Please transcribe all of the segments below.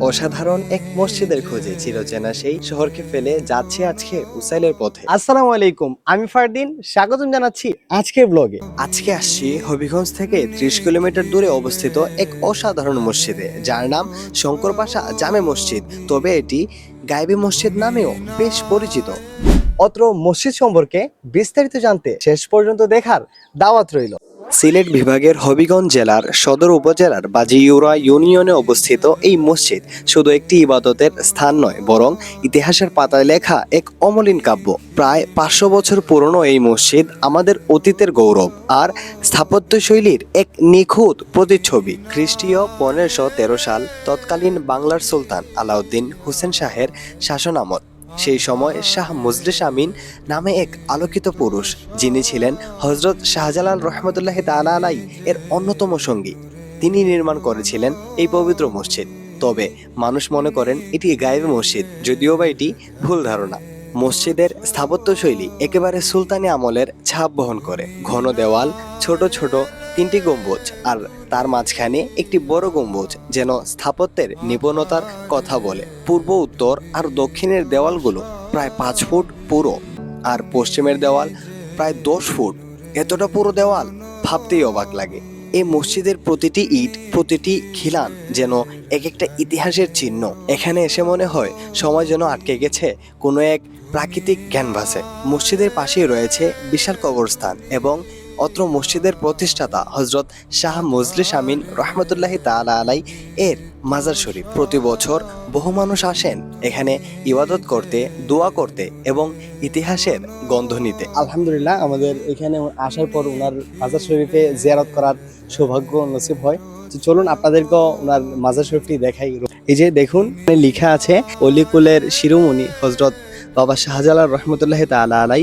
অসাধারণ এক মসজিদের খোঁজে চিরচেনা সেই শহরকে ফেলে যাচ্ছে আজকে উসাইলের পথে। আসসালামু আলাইকুম, আমি ফারদিন, স্বাগতম জানাচ্ছি আজকের ব্লগে। আজকে আসছি হবিগঞ্জ থেকে 30 কিলোমিটার দূরে অবস্থিত এক অসাধারণ মসজিদে, যার নাম শঙ্কর পাশা জামে মসজিদ। তবে এটি গায়েবী মসজিদ নামেও বেশ পরিচিত। অত্র মসজিদ সম্পর্কে বিস্তারিত জানতে শেষ পর্যন্ত দেখার দাওয়াত রইল। সিলেট বিভাগের হবিগঞ্জ জেলার সদর উপজেলার বাজিউরা ইউনিয়নে অবস্থিত এই মসজিদ শুধু একটি ইবাদতের স্থান নয়, বরং ইতিহাসের পাতায় লেখা এক অমলিন কাব্য। প্রায় 500 বছর পুরনো এই মসজিদ আমাদের অতীতের গৌরব আর স্থাপত্যশৈলীর এক নিখুঁত প্রতিচ্ছবি। খ্রিস্টীয় 1513 সাল তৎকালীন বাংলার সুলতান আলাউদ্দিন হোসেন শাহের শাসনামল। সেই সময় শাহ মুজলিস আমিন নামে এক আলোকিত পুরুষ, যিনি ছিলেন হজরত শাহজালাল রহমতুল্লাহ তাআলা আলাই এর অন্যতম সঙ্গী, তিনি নির্মাণ করেছিলেন এই পবিত্র মসজিদ। তবে মানুষ মনে করেন এটি গায়েবী মসজিদ, যদিও বা এটি ভুল ধারণা। মসজিদের স্থাপত্যশৈলী একেবারে সুলতানি আমলের ছাপ বহন করে। ঘন দেওয়াল, ছোট ছোট 3টি গম্বুজ, আর তার মাঝখানে একটি বড় গম্বুজ যেন স্থাপত্যের নিপুণতার কথা বলে। পূর্ব, উত্তর আর দক্ষিণের দেওয়ালগুলো প্রায় 5 ফুট পুরো, আর পশ্চিমের দেওয়াল প্রায় 10 ফুট। এতটা পুরো দেওয়াল ভাবতেই অবাক লাগে। এই মসজিদের প্রতিটি ইট, প্রতিটি খিলান যেন এক একটা ইতিহাসের চিহ্ন। এখানে এসে মনে হয় সময় যেন আটকে গেছে কোনো এক প্রাকৃতিক ক্যানভাসে। মসজিদের পাশেই রয়েছে বিশাল কবরস্থান এবং অত্র মসজিদের প্রতিষ্ঠাতা হজরত শাহ মুজলিস আমিন রহমতুল্লাহ তাআলা আলাই এর মাজার শরীফ। প্রতি বছর বহু মানুষ আসেন এখানে ইবাদত করতে, দোয়া করতে এবং ইতিহাসের গন্ধ নিতে। আলহামদুলিল্লাহ, আমাদের এখানে আসার পর ওনার মাজার শরীফে জিয়ারত করার সৌভাগ্য নসিব হয়। তো চলুন আপনাদেরকে ওনার মাজার শরীফটি দেখাই। এই যে দেখুন, লেখা আছে অলিকুলের শিরোমণি হজরত বাবা শাহজালাল রহমতুল্লাহ তাআলা আলাই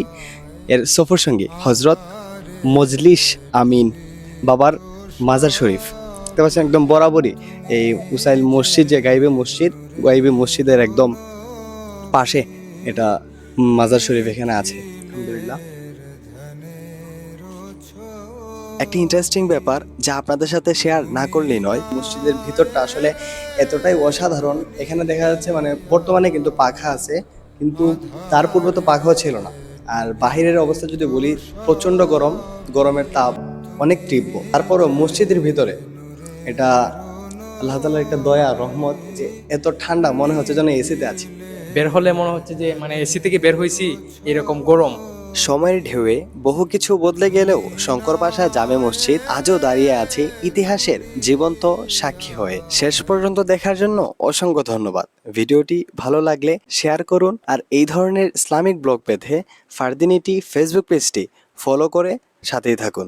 এর সফর সঙ্গী হজরত মজলিস আমিন বাবার মাজার শরীফ। দেখতে পাচ্ছেন একদম বরাবরই এই উসাইল মসজিদ, যে গাইবী মসজিদের একদম পাশে এটা মাজার শরীফ এখানে আছে। আলহামদুলিল্লাহ, একটি ইন্টারেস্টিং ব্যাপার যা আপনাদের সাথে শেয়ার না করলেই নয়, মসজিদের ভিতরটা আসলে এতটাই অসাধারণ। এখানে দেখা যাচ্ছে মানে বর্তমানে কিন্তু পাখা আছে, কিন্তু তার পূর্বে তো পাখাও ছিল না। আর বাহিরের অবস্থা যদি বলি, প্রচণ্ড গরম, গরমের তাপ অনেক তীব্র। তারপরও মসজিদের ভিতরে এটা আল্লাহ তাআলার একটা দয়া, রহমত যে এত ঠান্ডা, মনে হচ্ছে যেন এসিতে আছি। বের হলে মনে হচ্ছে যে মানে এসি থেকে বের হয়েছি, এরকম গরম। সময়ের ঢেউয়ে বহু কিছু বদলে গেলেও শঙ্কর পাশা জামে মসজিদ আজও দাঁড়িয়ে আছে ইতিহাসের জীবন্ত সাক্ষী হয়ে। শেষ পর্যন্ত দেখার জন্য অসংখ্য ধন্যবাদ। ভিডিওটি ভালো লাগলে শেয়ার করুন, আর এই ধরনের ইসলামিক ব্লগ পেতে ফারদিনিটি ফেসবুক পেজটি ফলো করে সাথেই থাকুন।